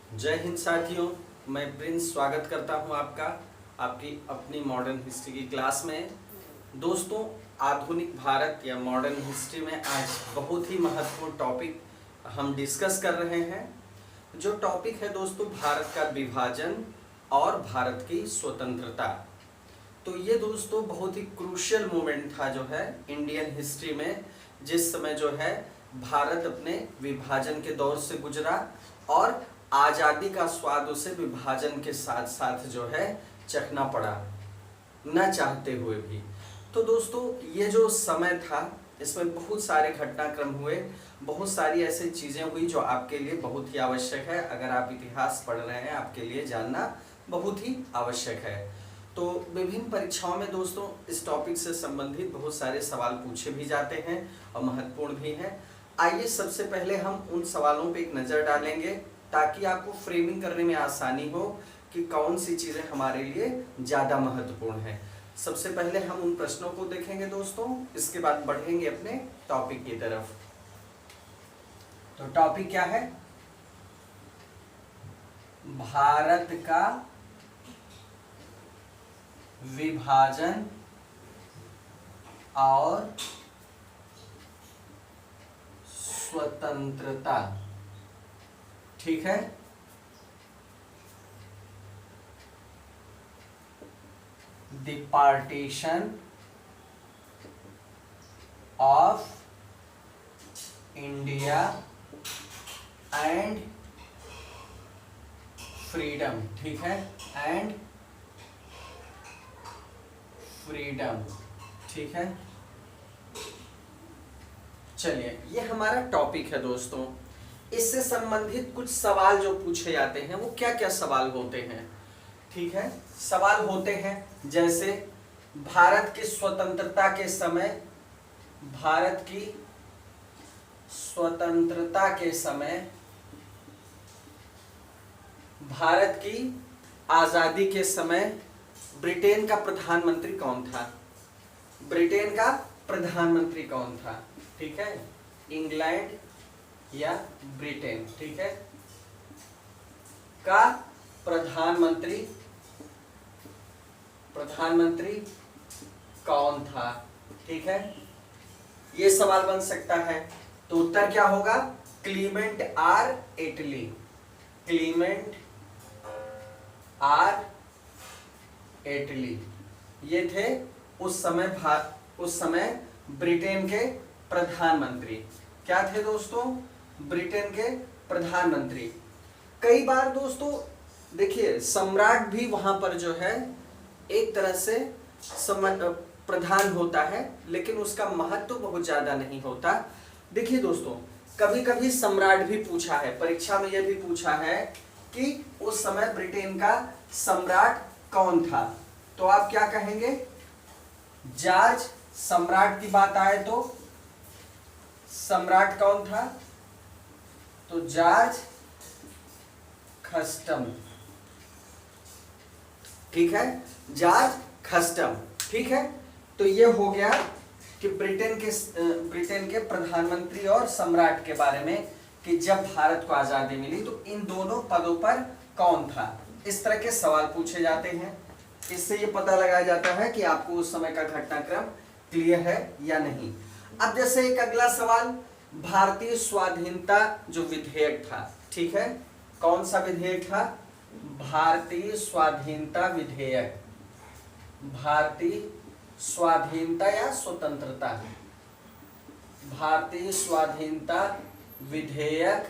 जय हिंद साथियों। मैं प्रिंस स्वागत करता हूं आपका आपकी अपनी मॉडर्न हिस्ट्री की क्लास में। दोस्तों, आधुनिक भारत या मॉडर्न हिस्ट्री में आज बहुत ही महत्वपूर्ण टॉपिक हम डिस्कस कर रहे हैं। जो टॉपिक है दोस्तों, भारत का विभाजन और भारत की स्वतंत्रता। तो ये दोस्तों बहुत ही क्रूशियल मोमेंट था जो है इंडियन हिस्ट्री में, जिस समय जो है भारत अपने विभाजन के दौर से गुजरा और आज़ादी का स्वाद उसे विभाजन के साथ साथ जो है चखना पड़ा, न चाहते हुए भी। तो दोस्तों, ये जो समय था इसमें बहुत सारे घटनाक्रम हुए, बहुत सारी ऐसी चीज़ें हुई जो आपके लिए बहुत ही आवश्यक है। अगर आप इतिहास पढ़ रहे हैं, आपके लिए जानना बहुत ही आवश्यक है। तो विभिन्न परीक्षाओं में दोस्तों इस टॉपिक से संबंधित बहुत सारे सवाल पूछे भी जाते हैं और महत्वपूर्ण भी हैं। आइए सबसे पहले हम उन सवालों पे एक नज़र डालेंगे ताकि आपको फ्रेमिंग करने में आसानी हो कि कौन सी चीज़ें हमारे लिए ज़्यादा महत्वपूर्ण है। सबसे पहले हम उन प्रश्नों को देखेंगे दोस्तों, इसके बाद बढ़ेंगे अपने टॉपिक की तरफ। तो टॉपिक क्या है? भारत का विभाजन और स्वतंत्रता। ठीक है, the partition of India and freedom. ठीक है, एंड फ्रीडम। ठीक है, चलिए ये हमारा टॉपिक है दोस्तों। इससे संबंधित कुछ सवाल जो पूछे जाते हैं वो क्या क्या सवाल होते हैं? ठीक है, सवाल होते हैं जैसे भारत की स्वतंत्रता के समय, भारत की स्वतंत्रता के समय भारत की आजादी के समय ब्रिटेन का प्रधानमंत्री कौन था? ब्रिटेन का प्रधानमंत्री कौन था? ठीक है, इंग्लैंड या ब्रिटेन। ठीक है, का प्रधानमंत्री कौन था? ठीक है, ये सवाल बन सकता है। तो उत्तर क्या होगा? Clement R Attlee. Clement R Attlee ये थे उस समय ब्रिटेन के प्रधानमंत्री। क्या थे दोस्तों? ब्रिटेन के प्रधानमंत्री। कई बार दोस्तों देखिए, सम्राट भी वहां पर जो है एक तरह से प्रधान होता है, लेकिन उसका महत्व बहुत ज्यादा नहीं होता। देखिए दोस्तों, कभी कभी सम्राट भी पूछा है, परीक्षा में यह भी पूछा है कि उस समय ब्रिटेन का सम्राट कौन था। तो आप क्या कहेंगे? जॉर्ज। सम्राट की बात आए तो सम्राट कौन था? तो जॉर्ज खस्टम। ठीक है, जॉर्ज खस्टम। ठीक है, तो ये हो गया कि ब्रिटेन के प्रधानमंत्री और सम्राट के बारे में कि जब भारत को आजादी मिली तो इन दोनों पदों पर कौन था। इस तरह के सवाल पूछे जाते हैं। इससे ये पता लगाया जाता है कि आपको उस समय का घटनाक्रम क्लियर है या नहीं। अब जैसे एक अगला सवाल, भारतीय स्वाधीनता जो विधेयक था। ठीक है, कौन सा विधेयक था? भारतीय स्वाधीनता विधेयक। भारतीय स्वाधीनता या स्वतंत्रता, भारतीय स्वाधीनता विधेयक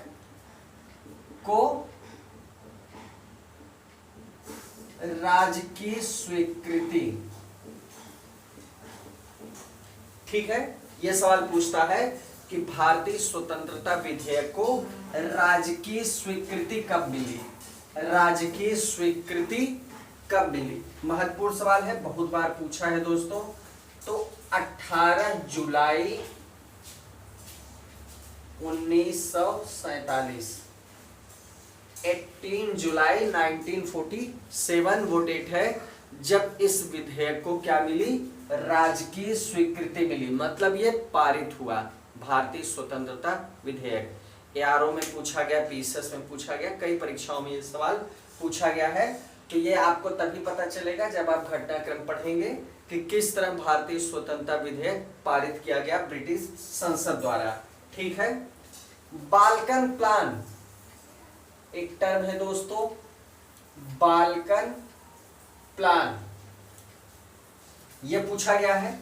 को राजकीय स्वीकृति। ठीक है, यह सवाल पूछता है कि भारतीय स्वतंत्रता विधेयक को राजकीय स्वीकृति कब मिली? राजकीय स्वीकृति कब मिली? महत्वपूर्ण सवाल है, बहुत बार पूछा है दोस्तों। तो 18 जुलाई 1947, 18 जुलाई 1947 वो डेट है जब इस विधेयक को क्या मिली? राजकीय स्वीकृति मिली। मतलब ये पारित हुआ, भारतीय स्वतंत्रता विधेयक। ARO में पूछा गया, PSS में पूछा गया, कई परीक्षाओं में ये सवाल पूछा गया है। तो ये आपको तभी पता चलेगा जब आप घटनाक्रम पढ़ेंगे कि किस तरह भारतीय स्वतंत्रता विधेयक पारित किया गया ब्रिटिश संसद द्वारा। ठीक है। बाल्कन प्लान एक टर्म है दोस्तों, बाल्कन प्लान ये पूछा गया है।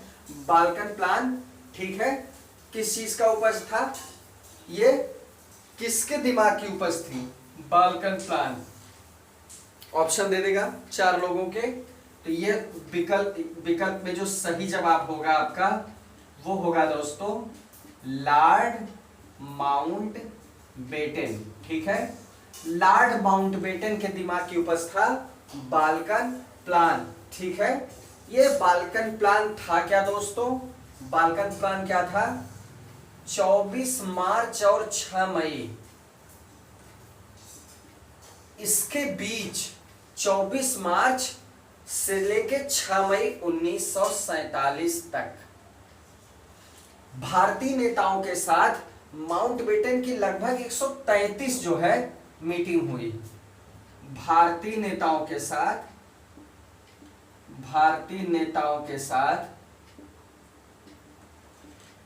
बाल्कन प्लान, ठीक है, किस चीज का उपज था? ये किसके दिमाग की उपज थी? Balkan plan. ऑप्शन दे देगा 4 लोगों के। तो ये विकल्प में जो सही जवाब होगा आपका वो होगा दोस्तों लॉर्ड माउंटबेटन। ठीक है, लॉर्ड माउंटबेटन के दिमाग की उपज था बाल्कन प्लान। ठीक है, ये बाल्कन प्लान था क्या दोस्तों? बाल्कन प्लान क्या था? 24 मार्च और 6 मई इसके बीच, 24 मार्च से लेके 6 मई 1947 तक भारतीय नेताओं के साथ माउंटबेटन की लगभग 133 जो है मीटिंग हुई। भारतीय नेताओं के साथ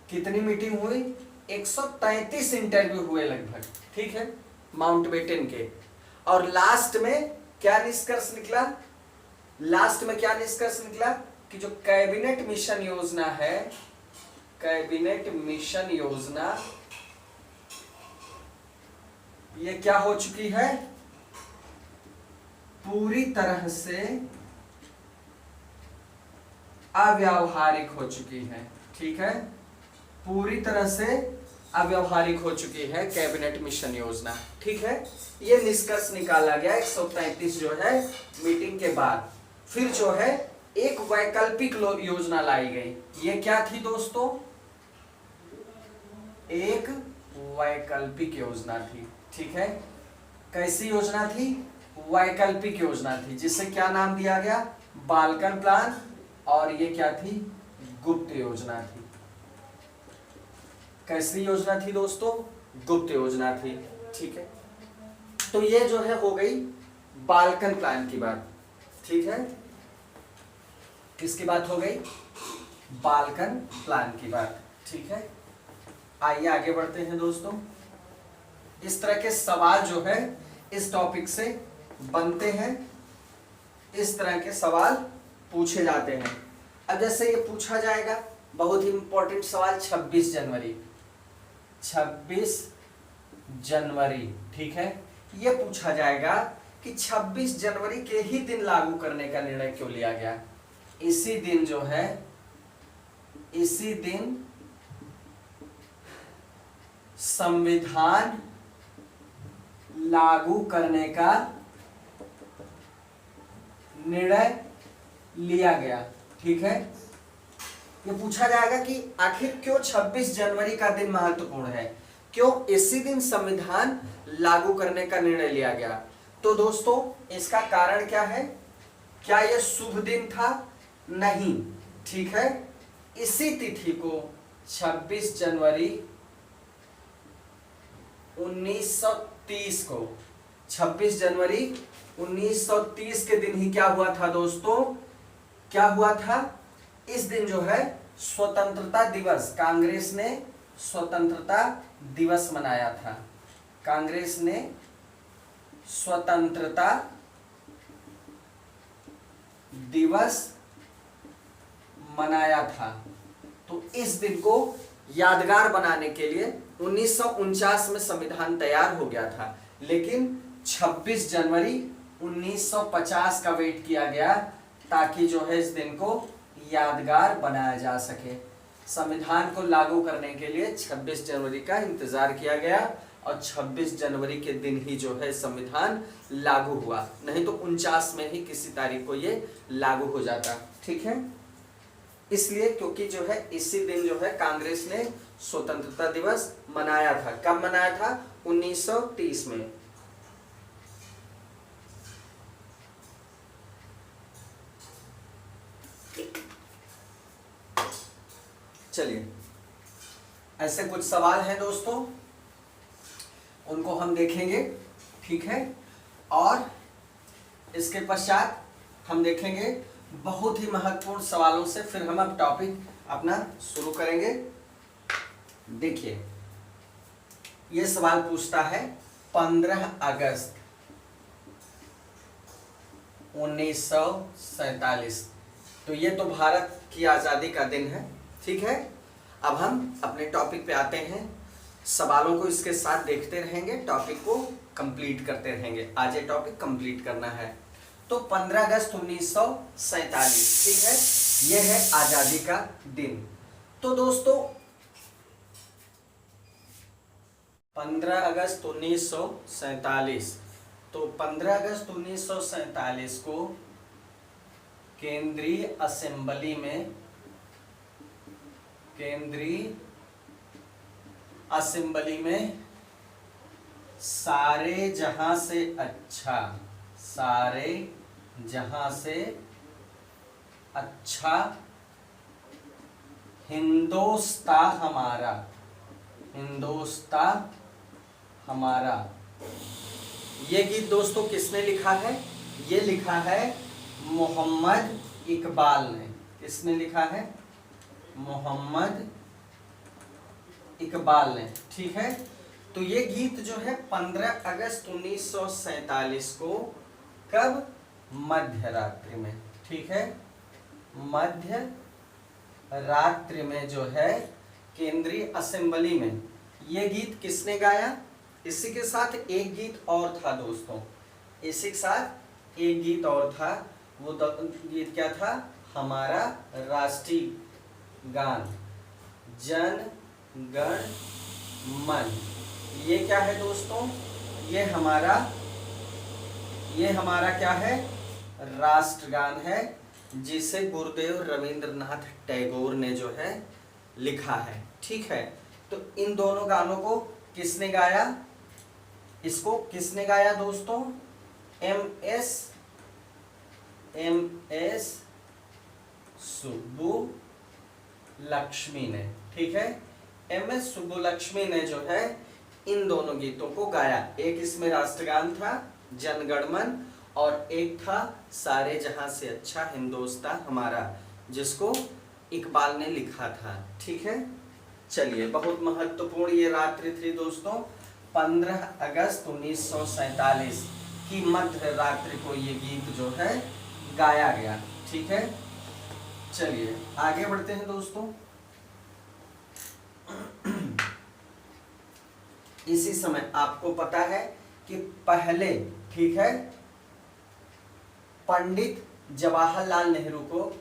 कितनी मीटिंग हुई? 133 इंटरव्यू हुए लगभग। ठीक है, माउंटबेटन के। और लास्ट में क्या निष्कर्ष निकला? लास्ट में क्या निष्कर्ष निकला कि जो कैबिनेट मिशन योजना है, कैबिनेट मिशन योजना ये क्या हो चुकी है? पूरी तरह से अव्यावहारिक हो चुकी है। ठीक है, पूरी तरह से अव्यावहारिक हो चुकी है कैबिनेट मिशन योजना। ठीक है, ये निष्कर्ष निकाला गया 133 जो है मीटिंग के बाद। फिर जो है एक वैकल्पिक योजना लाई गई। ये क्या थी दोस्तों? एक वैकल्पिक योजना थी। ठीक है, कैसी योजना थी? वैकल्पिक योजना थी, जिसे क्या नाम दिया गया? Balkan plan. और ये क्या थी? गुप्त योजना थी। कैसी योजना थी दोस्तों? गुप्त योजना थी। ठीक है, तो ये जो है हो गई बाल्कन प्लान की बात। ठीक है, किसकी बात हो गई? बाल्कन प्लान की बात। ठीक है, आइए आगे बढ़ते हैं दोस्तों। इस तरह के सवाल जो है इस टॉपिक से बनते हैं, इस तरह के सवाल पूछे जाते हैं। अब जैसे ये पूछा जाएगा बहुत ही इंपॉर्टेंट सवाल 26 जनवरी। 26 जनवरी, ठीक है, ये पूछा जाएगा कि 26 जनवरी के ही दिन लागू करने का निर्णय क्यों लिया गया? इसी दिन जो है, इसी दिन संविधान लागू करने का निर्णय लिया गया। ठीक है, ये पूछा जाएगा कि आखिर क्यों 26 जनवरी का दिन महत्वपूर्ण है, क्यों इसी दिन संविधान लागू करने का निर्णय लिया गया? तो दोस्तों इसका कारण क्या है? क्या यह शुभ दिन था? नहीं। ठीक है, इसी तिथि को 26 जनवरी 1930 को, 26 जनवरी 1930 के दिन ही क्या हुआ था दोस्तों? क्या हुआ था? इस दिन जो है स्वतंत्रता दिवस, कांग्रेस ने स्वतंत्रता दिवस मनाया था। कांग्रेस ने स्वतंत्रता दिवस मनाया था। तो इस दिन को यादगार बनाने के लिए 1949 में संविधान तैयार हो गया था, लेकिन 26 जनवरी 1950 का वेट किया गया ताकि जो है इस दिन को यादगार बनाया जा सके। संविधान को लागू करने के लिए 26 जनवरी का इंतजार किया गया और 26 जनवरी के दिन ही जो है संविधान लागू हुआ, नहीं तो 49 में ही किसी तारीख को ये लागू हो जाता। ठीक है, इसलिए क्योंकि जो है इसी दिन जो है कांग्रेस ने स्वतंत्रता दिवस मनाया था। कब मनाया था? 1930 में। चलिए, ऐसे कुछ सवाल हैं दोस्तों। उनको हम देखेंगे, ठीक है। और इसके पश्चात हम देखेंगे बहुत ही महत्वपूर्ण सवालों से, फिर हम अब टॉपिक अपना शुरू करेंगे। देखिए, ये सवाल पूछता है 15 अगस्त 1947, तो ये तो भारत की आज़ादी का दिन है, ठीक है। अब हम अपने टॉपिक पे आते हैं, सवालों को इसके साथ देखते रहेंगे, टॉपिक को कंप्लीट करते रहेंगे। आज ये टॉपिक कंप्लीट करना है। तो 15 अगस्त 1947, ठीक है, ये है आज़ादी का दिन। तो दोस्तों 15 अगस्त 1947, तो 15 अगस्त 1947 को केंद्रीय असेंबली में सारे जहां से अच्छा हिंदोस्तां हमारा, ये गीत दोस्तों किसने लिखा है? ये लिखा है मोहम्मद इकबाल ने। किसने लिखा है? मोहम्मद इकबाल ने, ठीक है। तो ये गीत जो है 15 अगस्त 1947 को, कब? मध्य रात्रि में, ठीक है, मध्य रात्रि में जो है केंद्रीय असेंबली में ये गीत किसने गाया? इसी के साथ एक गीत और था दोस्तों, इसी के साथ एक गीत और था। वो गीत क्या था? हमारा राष्ट्रीय गान जन गण मन। ये क्या है दोस्तों? ये हमारा क्या है? राष्ट्रगान है, जिसे गुरुदेव रविंद्रनाथ टैगोर ने जो है लिखा है, ठीक है। तो इन दोनों गानों को किसने गाया? इसको किसने गाया दोस्तों? एम.एस. सुब्बुलक्ष्मी ने, ठीक है। एम.एस. सुब्बुलक्ष्मी ने जो है इन दोनों गीतों को गाया। एक इसमें राष्ट्रगान था जनगणमन, और एक था सारे जहां से अच्छा हिंदोस्तां हमारा, जिसको इकबाल ने लिखा था, ठीक है। चलिए, बहुत महत्वपूर्ण ये रात्रि थी दोस्तों, 15 अगस्त 1947 की मध्य रात्रि को ये गीत जो है गाया गया, ठीक है। चलिए आगे बढ़ते हैं दोस्तों। इसी समय आपको पता है कि पहले, ठीक है, पंडित जवाहरलाल नेहरू को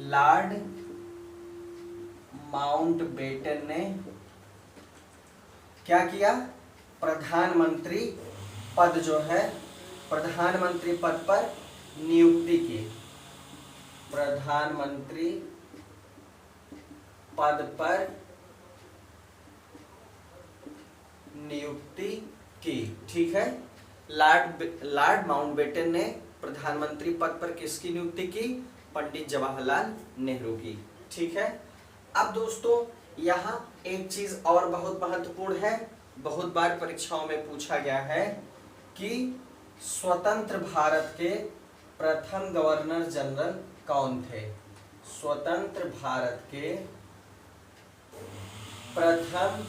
लॉर्ड माउंटबेटन ने क्या किया? प्रधानमंत्री पद जो है, प्रधानमंत्री पद पर नियुक्ति की। प्रधानमंत्री पद पर नियुक्ति की, ठीक है। लॉर्ड माउंटबेटन ने प्रधानमंत्री पद पर किसकी नियुक्ति की? पंडित जवाहरलाल नेहरू की, ठीक है। अब दोस्तों यहाँ एक चीज और बहुत महत्वपूर्ण है, बहुत बार परीक्षाओं में पूछा गया है कि स्वतंत्र भारत के प्रथम गवर्नर जनरल कौन थे? स्वतंत्र भारत के प्रथम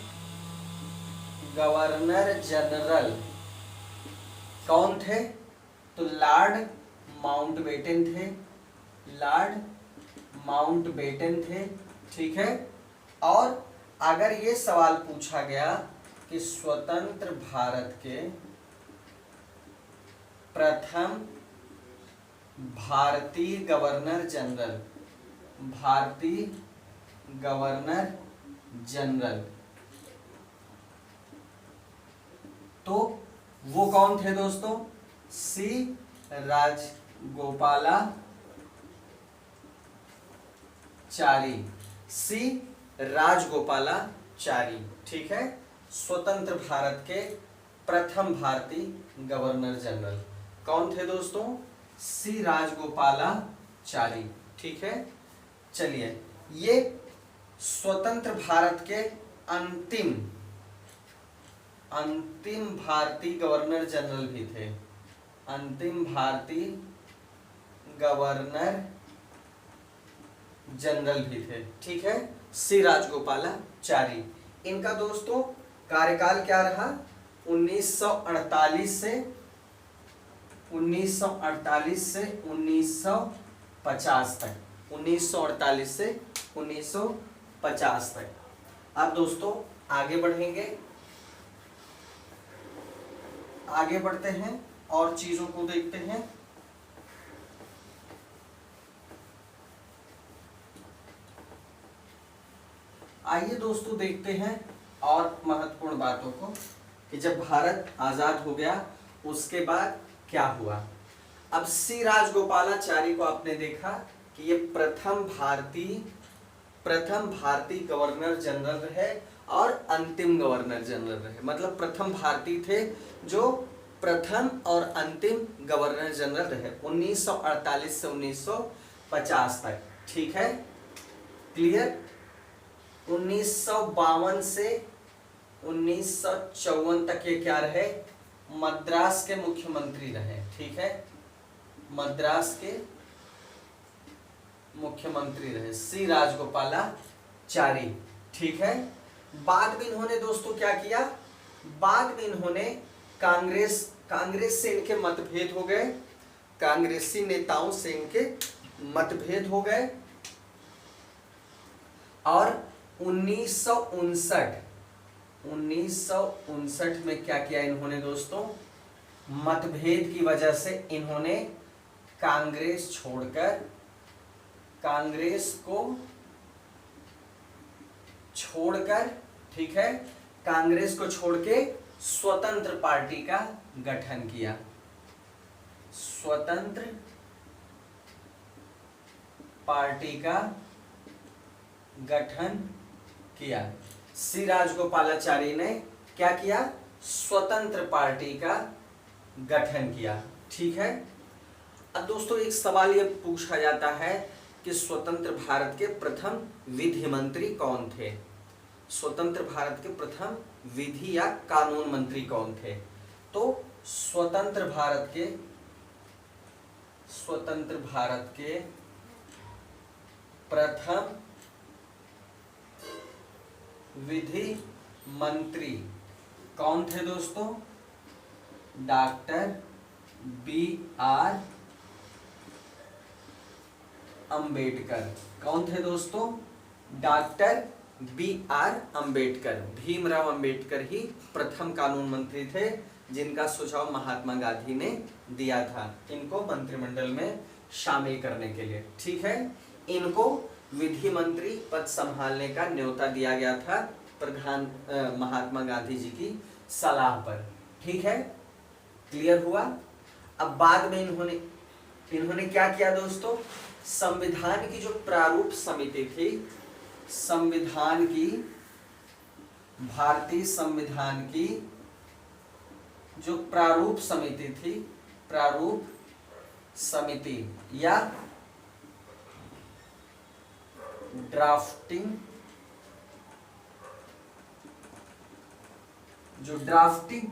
गवर्नर जनरल कौन थे? तो लॉर्ड माउंटबेटन थे, ठीक है। और अगर ये सवाल पूछा गया कि स्वतंत्र भारत के प्रथम भारतीय गवर्नर जनरल तो वो कौन थे दोस्तों? सी राजगोपालाचारी, ठीक है। स्वतंत्र भारत के प्रथम भारतीय गवर्नर जनरल कौन थे दोस्तों? सी राजगोपालाचारी। ठीक है, चलिए, ये स्वतंत्र भारत के अंतिम भारतीय गवर्नर जनरल भी थे। अंतिम भारतीय गवर्नर जनरल भी थे। ठीक है, सी राजगोपालाचारी। इनका दोस्तों कार्यकाल क्या रहा? 1948 से 1950 तक। 1948 से 1950 तक। अब दोस्तों आगे बढ़ेंगे, आगे बढ़ते हैं और चीजों को देखते हैं। आइए दोस्तों देखते हैं और महत्वपूर्ण बातों को कि जब भारत आजाद हो गया उसके बाद क्या हुआ। अब सी राजगोपालाचारी को आपने देखा कि ये प्रथम भारतीय गवर्नर जनरल रहे और अंतिम गवर्नर जनरल रहे। मतलब प्रथम भारतीय थे जो प्रथम और अंतिम गवर्नर जनरल रहे 1948 से 1950 तक। ठीक है, क्लियर। 1952 से 1954 तक ये क्या रहे? मद्रास के मुख्यमंत्री रहे। ठीक है, मद्रास के मुख्यमंत्री रहे सी राजगोपालाचारी। ठीक है, बाद में इन्होंने दोस्तों क्या किया? बाद में इन्होंने कांग्रेस से इनके मतभेद हो गए, कांग्रेसी नेताओं से इनके मतभेद हो गए और 1959 में क्या किया इन्होंने दोस्तों? मतभेद की वजह से इन्होंने कांग्रेस छोड़कर ठीक है, कांग्रेस को छोड़ के स्वतंत्र पार्टी का गठन किया। स्वतंत्र पार्टी का गठन किया। सी राजगोपालाचारी ने क्या किया? स्वतंत्र पार्टी का गठन किया। ठीक है, अब दोस्तों एक सवाल ये पूछा जाता है कि स्वतंत्र भारत के प्रथम विधि मंत्री कौन थे? स्वतंत्र भारत के प्रथम विधि या कानून मंत्री कौन थे? तो स्वतंत्र भारत के प्रथम विधि मंत्री कौन थे दोस्तों? Doctor B.R. अंबेडकर। कौन थे दोस्तों? Doctor B.R. अंबेडकर। भीमराव अंबेडकर ही प्रथम कानून मंत्री थे जिनका सुझाव महात्मा गांधी ने दिया था इनको मंत्रिमंडल में शामिल करने के लिए। ठीक है, इनको विधि मंत्री पद संभालने का न्योता दिया गया था महात्मा गांधी जी की सलाह पर। ठीक है, क्लियर हुआ। अब बाद में इन्होंने क्या किया दोस्तों? संविधान की जो प्रारूप समिति थी, भारतीय संविधान की जो प्रारूप समिति थी, प्रारूप समिति या ड्राफ्टिंग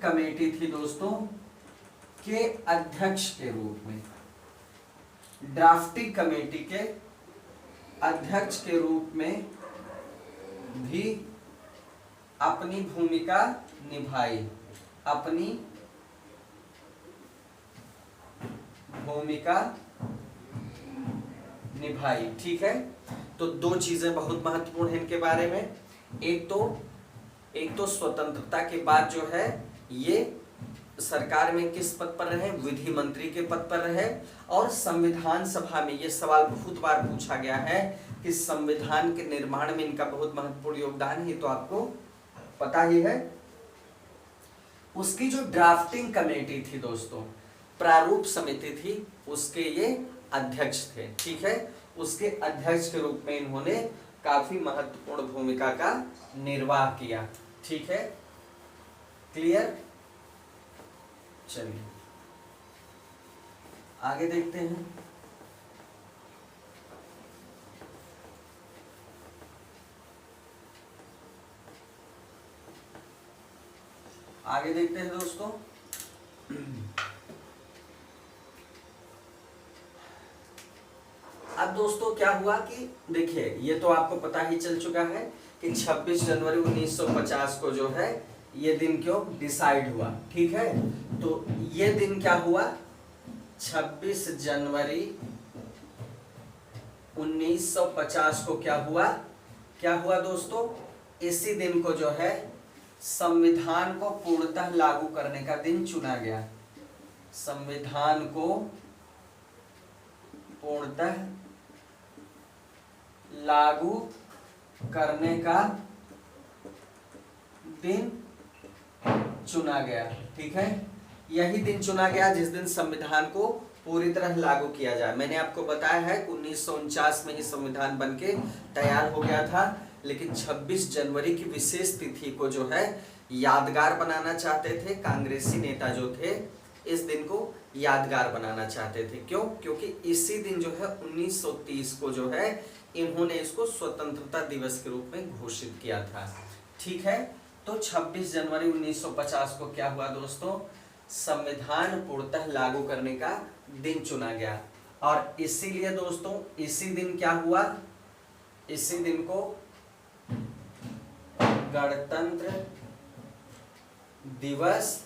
कमेटी थी दोस्तों के अध्यक्ष के रूप में, ड्राफ्टिंग कमेटी के अध्यक्ष के रूप में भी अपनी भूमिका निभाई। ठीक है, तो दो चीजें बहुत महत्वपूर्ण हैं इनके बारे में। एक तो स्वतंत्रता के बाद जो है ये सरकार में किस पद पर रहे? विधि मंत्री के पद पर रहे। और संविधान सभा में ये सवाल बहुत बार पूछा गया है कि संविधान के निर्माण में इनका बहुत महत्वपूर्ण योगदान है, तो आपको पता ही है। उसकी जो ड्राफ्टिंग कमेटी थी दोस्तों, प्रारूप समिति थी, उसके ये अध्यक्ष थे। ठीक है, उसके अध्यक्ष के रूप में इन्होंने काफी महत्वपूर्ण भूमिका का निर्वाह किया। ठीक है, क्लियर। चलिए आगे देखते हैं। आगे देखते हैं दोस्तों। अब दोस्तों क्या हुआ कि देखिए, ये तो आपको पता ही चल चुका है कि 26 जनवरी 1950 को जो है ये दिन क्यों डिसाइड हुआ, ठीक है। तो ये दिन क्या हुआ, 26 जनवरी 1950 को क्या हुआ दोस्तों, इसी दिन को जो है संविधान को पूर्णतः लागू करने का दिन चुना गया। संविधान को पूर्णतः लागू करने का दिन चुना गया, ठीक है। यही दिन चुना गया जिस दिन संविधान को पूरी तरह लागू किया जाए। मैंने आपको बताया है 1949 में ही संविधान बनके तैयार हो गया था, लेकिन 26 जनवरी की विशेष तिथि को जो है यादगार बनाना चाहते थे कांग्रेसी नेता जो थे, इस दिन को यादगार बनाना चाहते थे। क्यों? क्योंकि इसी दिन जो है 1930 को जो है इन्होंने इसको स्वतंत्रता दिवस के रूप में घोषित किया था, ठीक है। तो 26 जनवरी 1950 को क्या हुआ दोस्तों, संविधान पूर्णतः लागू करने का दिन चुना गया। और इसीलिए दोस्तों इसी दिन क्या हुआ, इसी दिन को गणतंत्र दिवस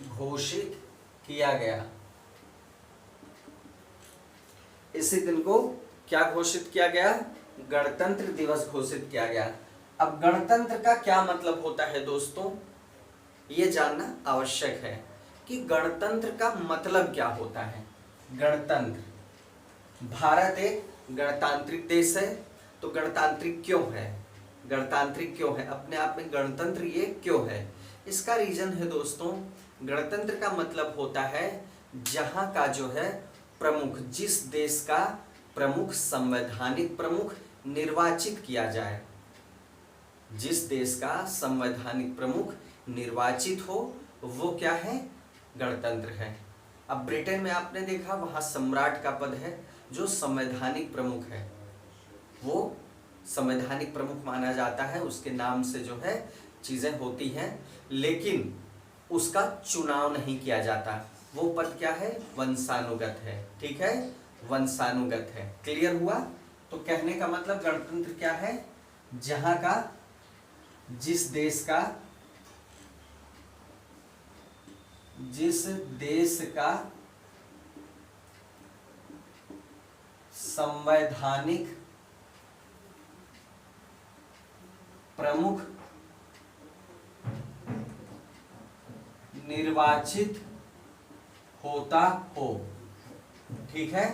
घोषित किया गया। इसी दिन को क्या घोषित किया गया, गणतंत्र दिवस घोषित किया गया। अब गणतंत्र का क्या मतलब होता है दोस्तों, ये जानना आवश्यक है कि गणतंत्र का मतलब क्या होता है। गणतंत्र, भारत एक गणतांत्रिक देश है, तो गणतांत्रिक क्यों है, गणतांत्रिक क्यों है, अपने आप में गणतंत्र ये क्यों है। इसका रीजन है दोस्तों, गणतंत्र का मतलब होता है जहां का जो है प्रमुख, जिस देश का प्रमुख, संवैधानिक प्रमुख निर्वाचित किया जाए, जिस देश का संवैधानिक प्रमुख निर्वाचित हो वो क्या है, गणतंत्र है। अब ब्रिटेन में आपने देखा वहां सम्राट का पद है, जो संवैधानिक प्रमुख है, वो संवैधानिक प्रमुख माना जाता है, उसके नाम से जो है चीजें होती हैं, लेकिन उसका चुनाव नहीं किया जाता। वो पद क्या है, वंशानुगत है, ठीक है, वंशानुगत है। क्लियर हुआ? तो कहने का मतलब गणतंत्र क्या है, जहां का, जिस देश का संवैधानिक प्रमुख निर्वाचित होता हो, ठीक है,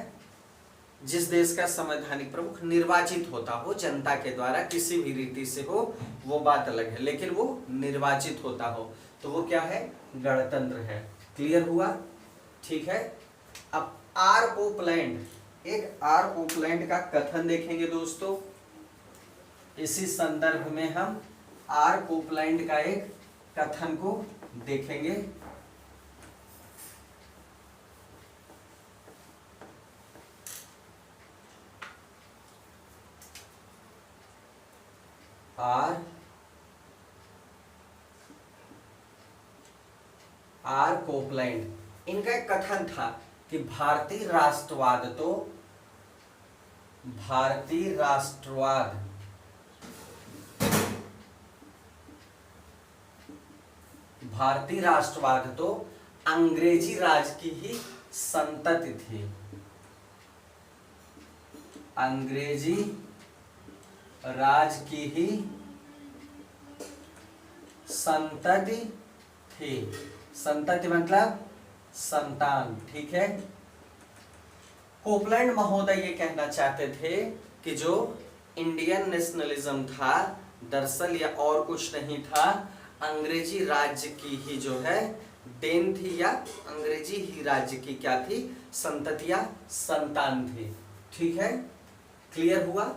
जिस देश का संवैधानिक प्रमुख निर्वाचित होता हो जनता के द्वारा, किसी भी रीति से हो वो बात अलग है, लेकिन वो निर्वाचित होता हो, तो वो क्या है, गणतंत्र है। क्लियर हुआ? ठीक है। अब आर पोपलैंड, एक आर पोपलैंड का कथन देखेंगे दोस्तों। इसी संदर्भ में हम आर पोपलैंड का एक कथन को देखेंगे। आर कोपलैंड, इनका एक कथन था कि भारतीय राष्ट्रवाद तो अंग्रेजी राज की ही संतति थी, अंग्रेजी राज की ही संतति थी। संतति मतलब संतान, ठीक है। कोपलैंड महोदय ये कहना चाहते थे कि जो इंडियन नेशनलिज्म था दरअसल या और कुछ नहीं था, अंग्रेजी राज्य की ही जो है देन थी, या अंग्रेजी ही राज्य की क्या थी, संतति या संतान थी, ठीक है। क्लियर हुआ?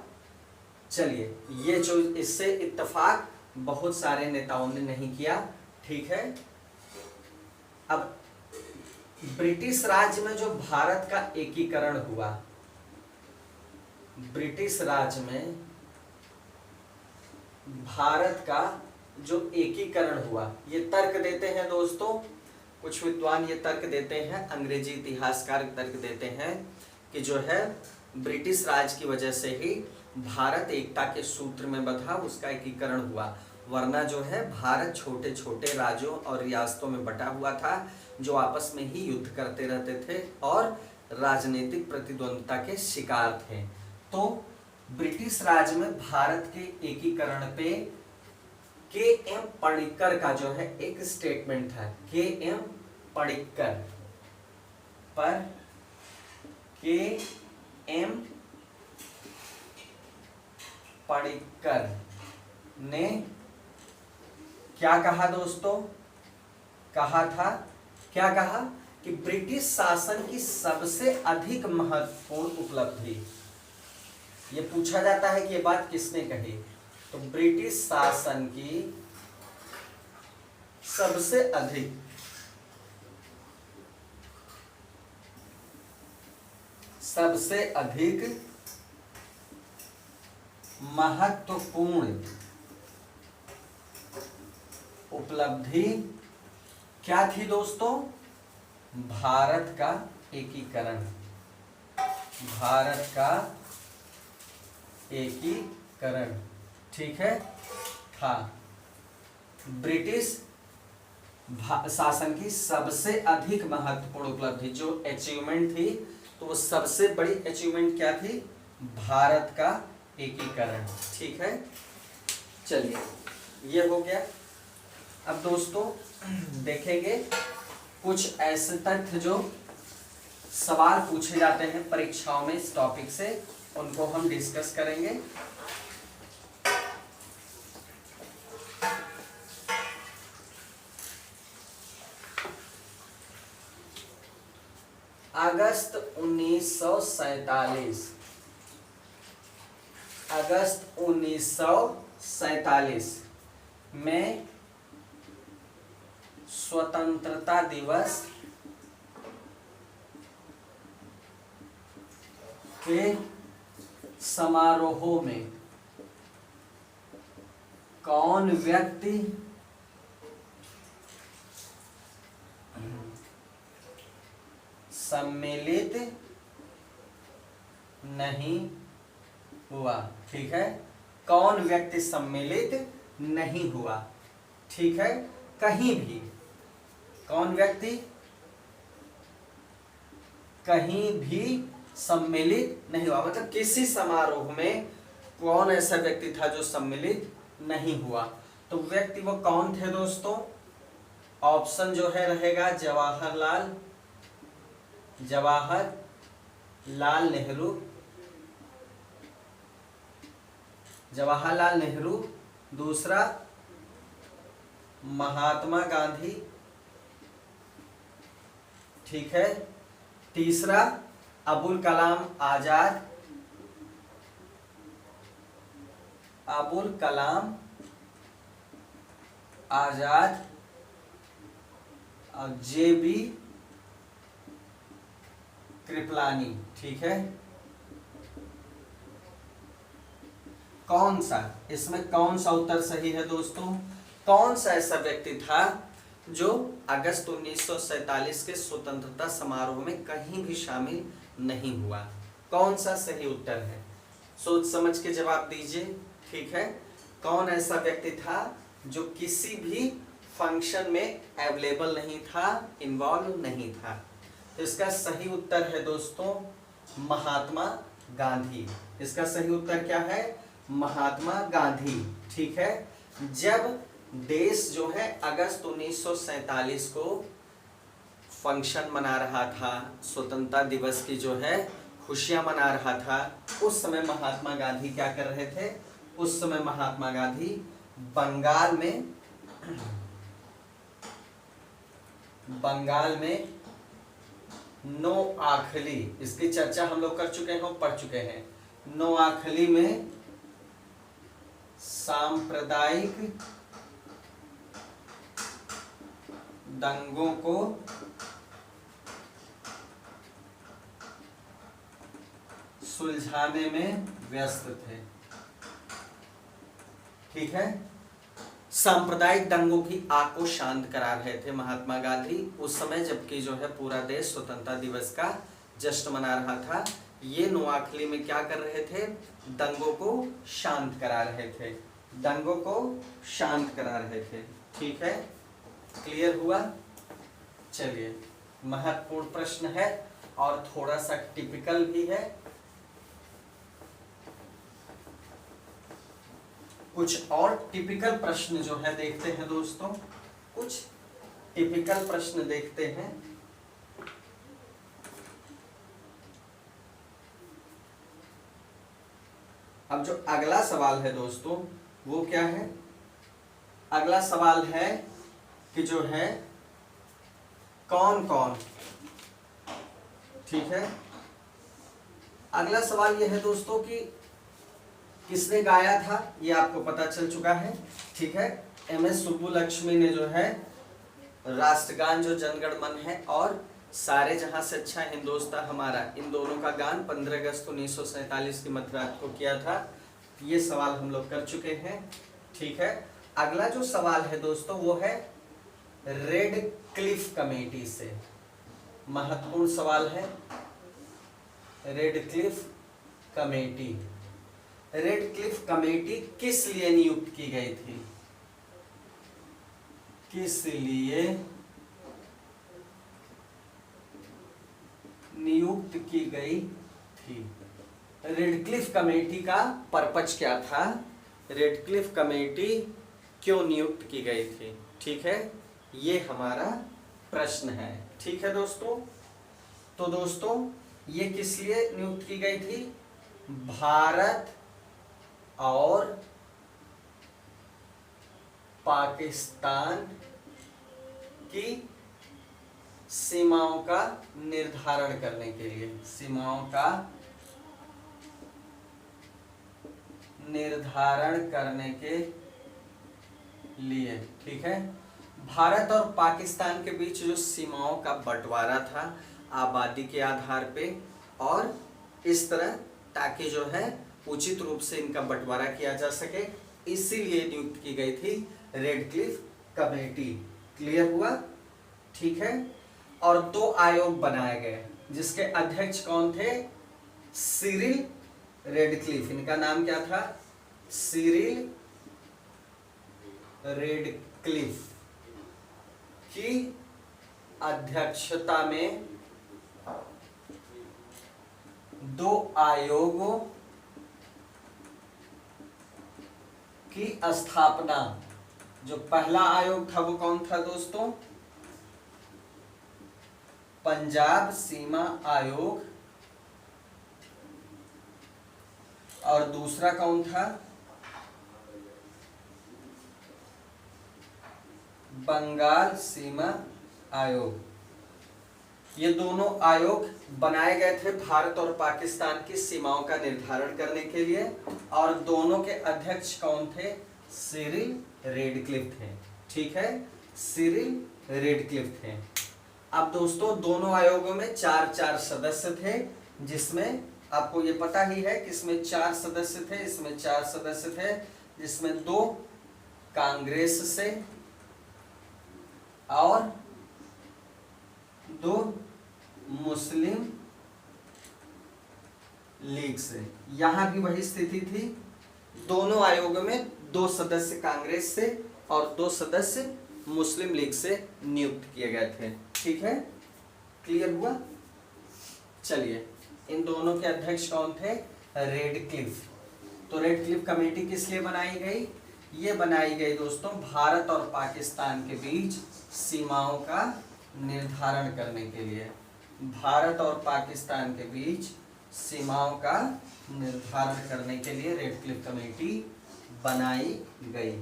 चलिए, ये जो इससे इत्तेफाक बहुत सारे नेताओं ने नहीं किया, ठीक है। अब ब्रिटिश राज में जो भारत का एकीकरण हुआ, ब्रिटिश राज में भारत का जो एकीकरण हुआ, ये तर्क देते हैं दोस्तों, कुछ विद्वान ये तर्क देते हैं, अंग्रेजी इतिहासकार तर्क देते हैं कि जो है ब्रिटिश राज की वजह से ही भारत एकता के सूत्र में बंधा, उसका एकीकरण हुआ। वरना जो है भारत छोटे छोटे राज्यों और रियासतों में बटा हुआ था, जो आपस में ही युद्ध करते रहते थे और राजनीतिक प्रतिद्वंद्विता के शिकार थे। तो ब्रिटिश राज में भारत के एकीकरण पे के.एम. पणिक्कर का जो है एक स्टेटमेंट था। के.एम. पणिक्कर पर के.एम. पणिक्कर ने क्या कहा दोस्तों? कहा था, क्या कहा कि ब्रिटिश शासन की सबसे अधिक महत्वपूर्ण उपलब्धि, ये पूछा जाता है कि ये बात किसने कही, तो ब्रिटिश शासन की सबसे अधिक महत्वपूर्ण उपलब्धि क्या थी दोस्तों? भारत का एकीकरण, भारत का एकीकरण, ठीक है, था। ब्रिटिश शासन की सबसे अधिक महत्वपूर्ण उपलब्धि जो अचीवमेंट थी, तो वो सबसे बड़ी अचीवमेंट क्या थी? भारत का एकीकरण, ठीक है। चलिए, ये हो गया। अब दोस्तों देखेंगे कुछ ऐसे तथ्य जो सवाल पूछे जाते हैं परीक्षाओं में इस टॉपिक से, उनको हम डिस्कस करेंगे। अगस्त 1947 में स्वतंत्रता दिवस के समारोहों में कौन व्यक्ति सम्मिलित नहीं हुआ? ठीक है, कौन व्यक्ति सम्मिलित नहीं हुआ? ठीक है, कहीं भी कौन व्यक्ति कहीं भी सम्मिलित नहीं हुआ, मतलब किसी समारोह में कौन ऐसा व्यक्ति था जो सम्मिलित नहीं हुआ? तो व्यक्ति वो कौन थे दोस्तों? ऑप्शन जो है रहेगा जवाहरलाल नेहरू, दूसरा महात्मा गांधी, ठीक है, तीसरा अबुल कलाम आजाद और जे.बी. कृपलानी, ठीक है। कौन सा, इसमें कौन सा उत्तर सही है दोस्तों? कौन सा ऐसा व्यक्ति था जो अगस्त 1947 के स्वतंत्रता समारोह में कहीं भी शामिल नहीं हुआ? कौन सा सही उत्तर है? सोच समझ के जवाब दीजिए, ठीक है। कौन ऐसा व्यक्ति था जो किसी भी फंक्शन में अवेलेबल नहीं था, इन्वॉल्व नहीं था? तो इसका सही उत्तर है दोस्तों महात्मा गांधी। इसका सही उत्तर क्या है? महात्मा गांधी, ठीक है। जब देश जो है अगस्त 1947 को फंक्शन मना रहा था, स्वतंत्रता दिवस की जो है खुशियां मना रहा था, उस समय महात्मा गांधी क्या कर रहे थे? उस समय महात्मा गांधी बंगाल में नोआखली, इसकी चर्चा हम लोग कर चुके हैं, पढ़ चुके हैं। नोआखली में सांप्रदायिक दंगों को सुलझाने में व्यस्त थे। ठीक है। सांप्रदायिक दंगों की आग को शांत करा रहे थे महात्मा गांधी उस समय, जबकि जो है पूरा देश स्वतंत्रता दिवस का जश्न मना रहा था। ये नोआखली में क्या कर रहे थे? दंगों को शांत करा रहे थे, दंगों को शांत करा रहे थे। ठीक है, क्लियर हुआ? चलिए, महत्वपूर्ण प्रश्न है और थोड़ा सा टिपिकल भी है। कुछ और टिपिकल प्रश्न जो है देखते हैं दोस्तों, कुछ टिपिकल प्रश्न देखते हैं। अब जो अगला सवाल है दोस्तों वो क्या है? अगला सवाल है कि जो है कौन कौन, ठीक है, अगला सवाल यह है दोस्तों कि किसने गाया था, ये आपको पता चल चुका है। ठीक है, एमएस सुब्बुलक्ष्मी ने जो है राष्ट्रगान जो जनगण मन है और सारे जहां से अच्छा हिंदुस्तान हमारा, इन दोनों का गान 15 अगस्त 1947 की मध्यरात को किया था। ये सवाल हम लोग कर चुके हैं। ठीक है, अगला जो सवाल है दोस्तों वो है रेड क्लिफ कमेटी से, महत्वपूर्ण सवाल है। Red Cliff committee, red Cliff committee किस लिए नियुक्त की गई थी? किस लिए नियुक्त की गई थी? रेड क्लिफ कमेटी का पर्पज क्या था? रेड क्लिफ कमेटी क्यों नियुक्त की गई थी? ठीक है, ये हमारा प्रश्न है। ठीक है दोस्तों, तो दोस्तों ये किस लिए नियुक्त की गई थी? भारत और पाकिस्तान की सीमाओं का निर्धारण करने के लिए, सीमाओं का निर्धारण करने के लिए। ठीक है, भारत और पाकिस्तान के बीच जो सीमाओं का बंटवारा था आबादी के आधार पे और इस तरह, ताकि जो है उचित रूप से इनका बंटवारा किया जा सके, इसीलिए नियुक्त की गई थी रेड क्लिफ कमेटी। क्लियर हुआ? ठीक है, और 2 आयोग बनाए गए जिसके अध्यक्ष कौन थे? सिरिल रेडक्लिफ, इनका नाम क्या था? सिरिल रेडक्लिफ की अध्यक्षता में 2 आयोगों की स्थापना। जो पहला आयोग था वो कौन था दोस्तों? पंजाब सीमा आयोग, और दूसरा कौन था? बंगाल सीमा आयोग। ये दोनों आयोग बनाए गए थे भारत और पाकिस्तान की सीमाओं का निर्धारण करने के लिए, और दोनों के अध्यक्ष कौन थे? सिरिल रेडक्लिफ थे। ठीक है, सिरिल रेडक्लिफ थे। अब दोस्तों दोनों आयोगों में 4-4 सदस्य थे, जिसमें आपको ये पता ही है कि इसमें 4 सदस्य थे, इसमें 4 सदस्य थे, जिसमें 2 कांग्रेस से और 2 मुस्लिम लीग से। यहां भी वही स्थिति थी, दोनों आयोगों में 2 सदस्य कांग्रेस से और 2 सदस्य मुस्लिम लीग से नियुक्त किए गए थे। ठीक है, क्लियर हुआ? चलिए, इन दोनों के अध्यक्ष कौन थे? रेडक्लिफ। तो रेडक्लिफ कमेटी किस लिए बनाई गई? ये बनाई गई दोस्तों भारत और पाकिस्तान के बीच सीमाओं का निर्धारण करने के लिए। भारत और पाकिस्तान के बीच सीमाओं का निर्धारण करने के लिए रेडक्लिफ कमेटी बनाई गई।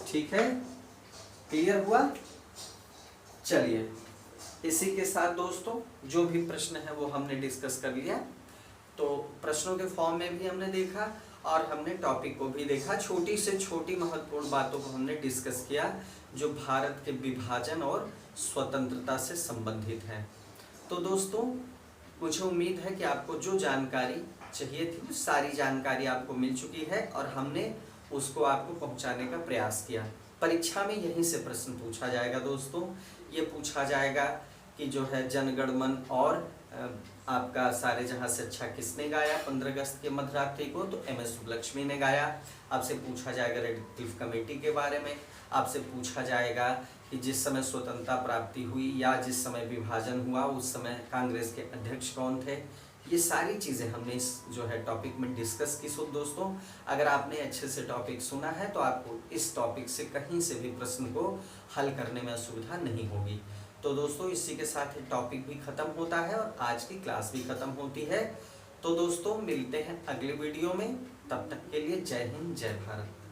ठीक है, क्लियर हुआ? चलिए, इसी के साथ दोस्तों जो भी प्रश्न है वो हमने डिस्कस कर लिया। तो प्रश्नों के फॉर्म में भी हमने देखा और हमने टॉपिक को भी देखा। छोटी से छोटी महत्वपूर्ण बातों को हमने डिस्कस किया जो भारत के विभाजन और स्वतंत्रता से संबंधित है। तो दोस्तों मुझे उम्मीद है कि आपको जो जानकारी चाहिए थी वो सारी जानकारी आपको मिल चुकी है और हमने उसको आपको पहुंचाने का प्रयास किया। परीक्षा में यहीं से प्रश्न पूछा जाएगा दोस्तों। ये पूछा जाएगा कि जो है जनगण मन और आपका सारे जहां से अच्छा किसने गाया 15 अगस्त के मध्यरात्रि को, तो एम एस सुब्बलक्ष्मी ने गाया। आपसे पूछा जाएगा रेड क्लिफ कमेटी के बारे में, आपसे पूछा जाएगा कि जिस समय स्वतंत्रता प्राप्ति हुई या जिस समय विभाजन हुआ उस समय कांग्रेस के अध्यक्ष कौन थे। ये सारी चीज़ें हमने इस जो है टॉपिक में डिस्कस की। सो दोस्तों अगर आपने अच्छे से टॉपिक सुना है तो आपको इस टॉपिक से कहीं से भी प्रश्न को हल करने में असुविधा नहीं होगी। तो दोस्तों इसी के साथ ये टॉपिक भी ख़त्म होता है और आज की क्लास भी ख़त्म होती है। तो दोस्तों मिलते हैं अगले वीडियो में, तब तक के लिए जय हिंद जय भारत।